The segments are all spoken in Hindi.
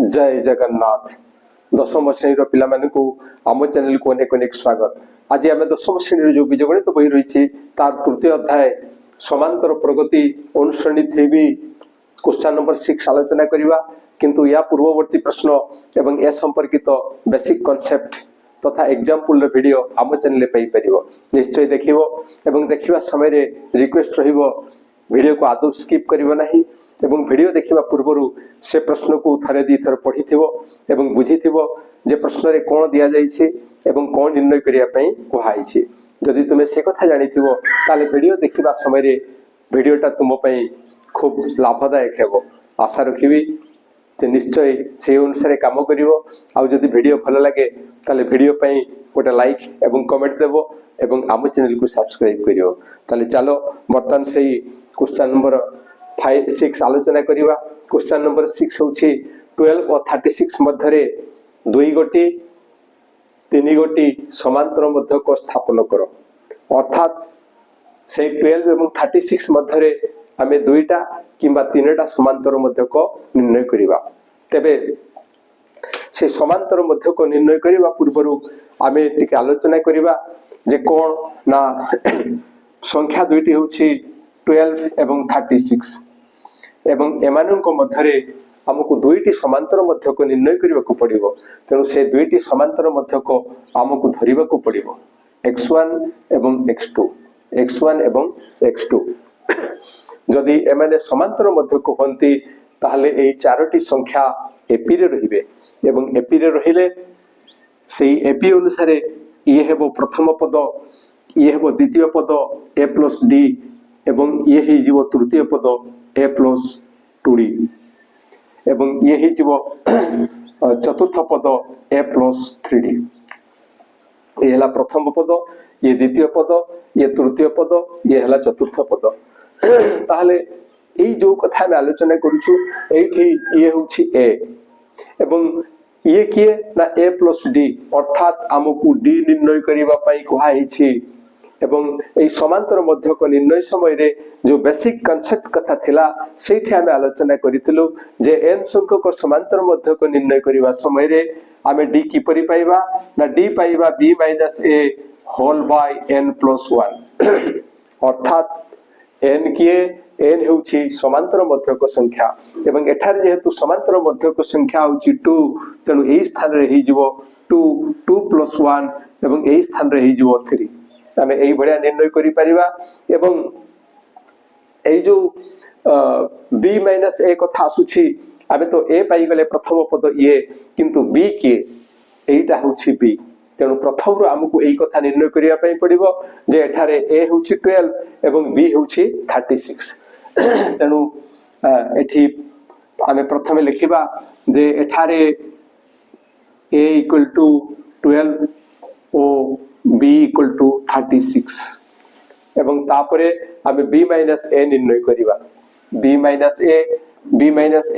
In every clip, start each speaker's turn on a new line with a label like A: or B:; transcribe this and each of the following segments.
A: जय जगन्नाथ। दशम श्रेणी पिला आम चैनल को अनेक अनेक स्वागत। आज आम दशम श्रेणी जो बीजगणित बही रही तार तृतीय अध्याय समांतर प्रगति अनुश्रेणी 3B क्वेश्चन नंबर 6 आलोचना करवा। किंतु या पूर्ववर्ती प्रश्न एवं ए संपर्कित बेसिक कॉन्सेप्ट तथा एग्जांपल वीडियो आम चैनल पाई परिबो। निश्चय देखिबो एवं देखिबा समय रे रिक्वेस्ट रहिबो वीडियो को आदौ स्किप करिवो नाही एवं वीडियो देखिबा पूर्वरु से प्रश्न को थरे दी थर पढ़िथिबो एवं बुझिथिबो जे प्रश्न रे कोन दिया जाइछि एवं कोन निर्णय करिया पई कोहाइछि। जदि तुमे से कथा जानिथिबो ताले वीडियो देखिबा समय रे वीडियोटा तुम पई खूब लाभदायक हेबो। आशा रखिबी जे निश्चय से अनुसार काम करिवो। आ जदि वीडियो भल लागे ताले वीडियो पई गोटे लाइक एवं कमेंट देबो एवं आम चैनल को सब्सक्राइब करिवो। ताले चलो बर्तन सेही क्वेश्चन नंबर 6 आलोचना करिवा। क्वेश्चन नंबर 6 होछि 12 और 36 मध्य 2 गोटी 3 गोटी समांतर मध्यक स्थापन करो। अर्थात से 12 एवं 36 मध्य आमे दुईटा किंबा तीनटा समांतर मध्यक निर्णय करिवा। तेबे से समांतर मध्यक निर्णय करिवा पूर्वरु आमे टिके आलोचना करिवा जे कोन ना संख्या दुईटी होछि 12 एवं 36 एवं एमानक मध्यरे हमको दुईटी समांतर मध्यक निर्णय करने को पड़िबो। तेणु से दुईटी समांतर मध्यक हमको धरिबा को पड़िबो x1 एवं x2 x1 एवं x2। जदि एमाने समांतर मध्यक होंती ताहले एई चारोटी संख्या एपी रे रहिबे एवं एपी रे रहिले सेई एपी अनुसार ये हेबो प्रथम पद ये हेबो द्वितीय पद a + d एवं ये ही जीवो तृतीय पद a + 2d एवं ये ही जीवो चतुर्थ पद a + 3d। ये हला प्रथम पद ये द्वितीय पद ये तृतीय पद ये हला चतुर्थ पद। ताहले एई जो कथा में आलोचना करूछु एठी ये होछि a एवं ये किए ना a + d अर्थात हमकु d निर्णय करिवा पई कोहा हिछि एवं ए समांतर मध्यक निर्णय समय रे जो बेसिक कांसेप्ट कथा थिला सेठी आमे आलोचना करितलु जे n संख्यक समांतर मध्यक निर्णय करिवा समय रे आमे d की परि पाइबा ना d पाइबा b - a whole by n + 1। अर्थात n किए n हेउछि समांतर मध्यक संख्या एवं एठार जेहेतु समांतर मध्यक संख्या होछि 2 तेनु एई स्थान रे हि जीवो 2 2 + 1 एवं एई स्थान रे हि जीवो 3। आमे एई भड़िया निर्णय करि परिबा एवं एई जो b - a कथा आसुछि आमे तो a पाई गले प्रथम पद ये किंतु b के एईटा होछि b। तेनु प्रथम रु हमकु एई कथा निर्णय करिया पई पड़िबो जे एठारे a होछि 12 एवं b होछि 36। तेनु एठी आमे प्रथम लिखिबा जे एठारे a = 12 ओ b = 36 एवं तापरे आमे b - a निर्णय करिबा। b - a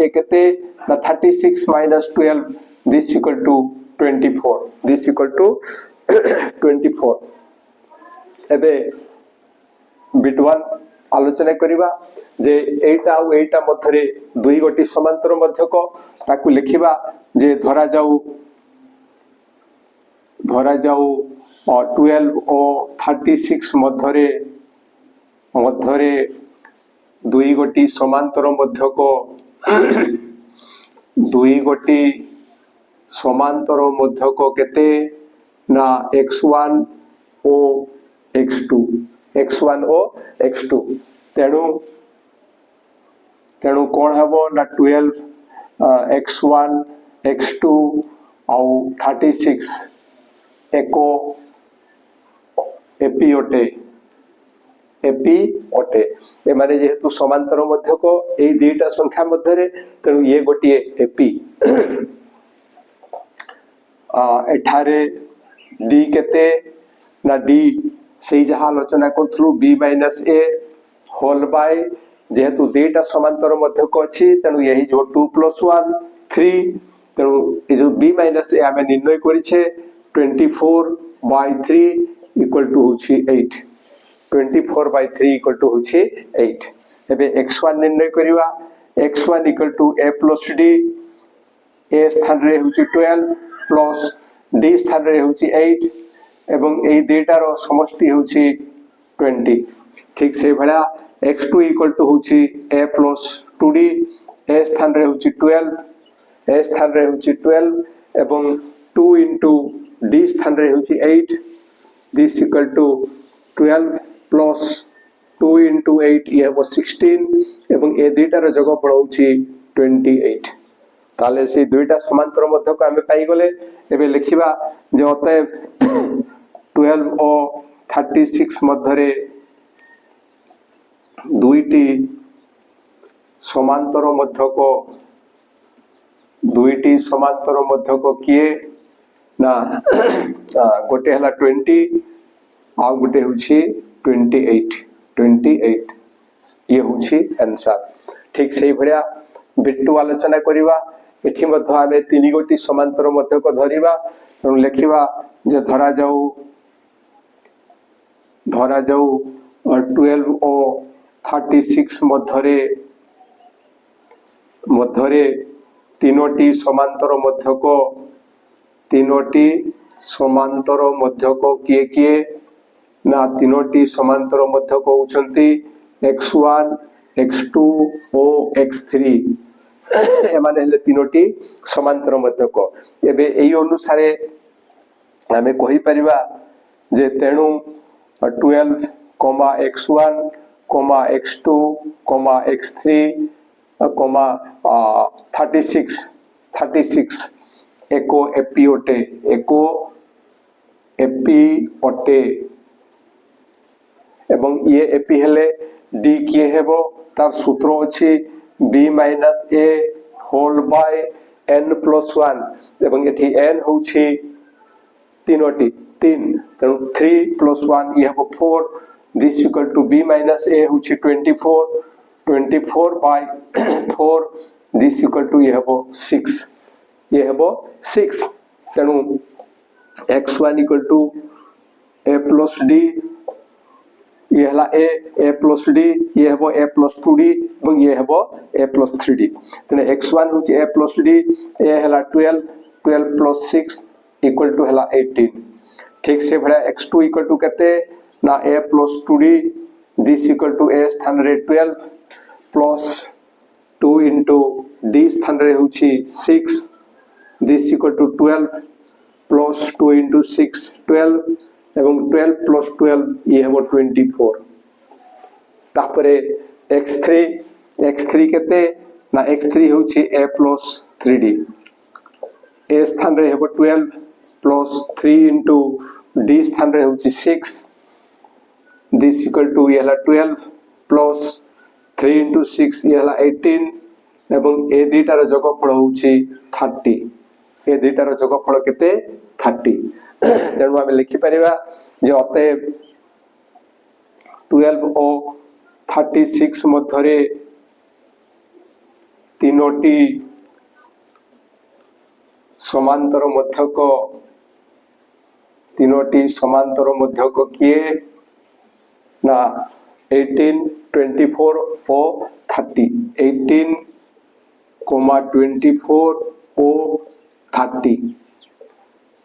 A: केते ना 36 - 12 this equal to 24 this equal to 24। एबे बिटवान आलोचना करिबा जे एटा और एटा मध्यरे दुई गोटी समांतर मध्यक ताकू लिखिबा जे धरा जाऊ 12 और 36 मध्यरे दुई गोटी समांतर मध्यक दुई गोटी समांतर मध्यक केते ना x1 और x2 तेणु कौन हबो ना 12 x1 x2 और 36 एको एपी ओटे ए माने जेहेतु समांतर मध्यक एई दुईटा संख्या मध्यरे तेणु ये गोटिए एपी। एठारे डी केते ना डी सेई जहा आलोचना करथलु b - a होल बाय जेहेतु दुईटा समांतर मध्यक अछि तेणु यही जो 2 + 1 3 तेणु ए जो b - a आमे निर्णय करिछे 24/3 = होछि 8 24/3 = होछि 8। एबे x1 निर्णय करिवा x1 = a + d ए स्थान रे होची 12 प्लस डी स्थान रे होची 8 एवं ए दुईटार समष्टि होची 20 ठीक से भला x2 इक्वल टू होची a प्लस 2d a स्थान रे होची 12 a स्थान रे होची 12 एवं 2 into d स्थान रे होची 8 this equal to 12 plus 2 into 8 ये हो 16 एवं ए दुईटार जोगफल होची 28 ताले से दुईटा समांतर मध्य को आमे पाई गले एबे लिखिबा जे अतएव 12 और 36 मध्य रे दुईटी समांतर मध्य को किए ना गोटे हला 20 आ गोटे होची 28 ये होची आंसर ठीक सही भलिया बिट्टू आलोचना करिवा एठी मध्य आमे तीन गोटी समांतर मध्य को धरिबा तनु लिखिबा जे धरा जाऊ 12 और 36 मध्य रे तीनोटी समांतर मध्य को किए ना तीनोटी समांतर मध्य को होचंती x1 x2 और x3 एमाने हेले तीनोटी समांतर मध्य को एबे एई अनुसारे आमे कहि परिबा जे तेणु 12 x1 x2 x3 36 एको एपी ओटे एवं ये एपी हेले डी किए हेबो तार सूत्र अछि b minus a whole by n plus 1 एवं एठी n होछि तीनोटी 3 तेणु 3 प्लस 1 ये हेबो 4 this equal to b minus a होछि 24 बाय 4 दिस इक्वल टू ये हेबो 6 तेणु x1 equal to a plus d ये हला a प्लस d ये हेबो a प्लस 2d एवं ये हेबो a प्लस 3d तेणु x1 होछि a प्लस d ये हला 12 प्लस 6 इक्वल टू हला 18 ठीक से भला x2 इक्वल टू कते ना a plus 2d this equal to a स्थान रे 12 प्लस 2 into d स्थान रे होछि 6 this equal to 12 plus 2 into 6 12 एवं 12 plus 12 ये हेबो 24 तापरे x3 केते ना x3 होछि a plus 3d a स्थान रे हेबो 12 plus 3 into d स्थान रे होछि 6 this equal to ये हला 12 plus 3 into 6 ये हला 18 एवं ए दुईटार जोगफल होछि 30 ए दुईटार जोगफल केते 30 तेणु आमे लिखि परिबा जे अतएव 12 और 36 मध्य रे तीनोटी समांतर मध्य को किए ना 18 24 और 30 18, 24 और 30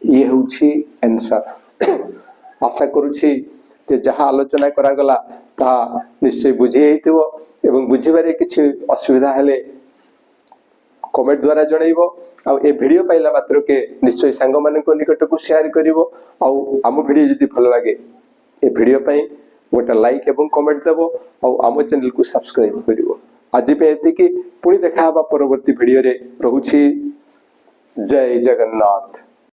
A: ये होछि आंसर आशा करूछि जे जहा आलोचना करा गला ता निश्चय बुझी हेतिबो एवं बुझिबारे किछि असुविधा हेले कमेंट द्वारा जणाइबो आ ए वीडियो पाइला मात्र के निश्चय सांग माने को निकट को शेयर करिवो आ आम वीडियो जदि भल लागे ए वीडियो पई गोटा लाइक एवं कमेंट देबो आ आम चैनल को सब्सक्राइब करिवो आज पे एति कि पुणी देखा हबा परवर्ती वीडियो रे रहूछि जय जगन्नाथ।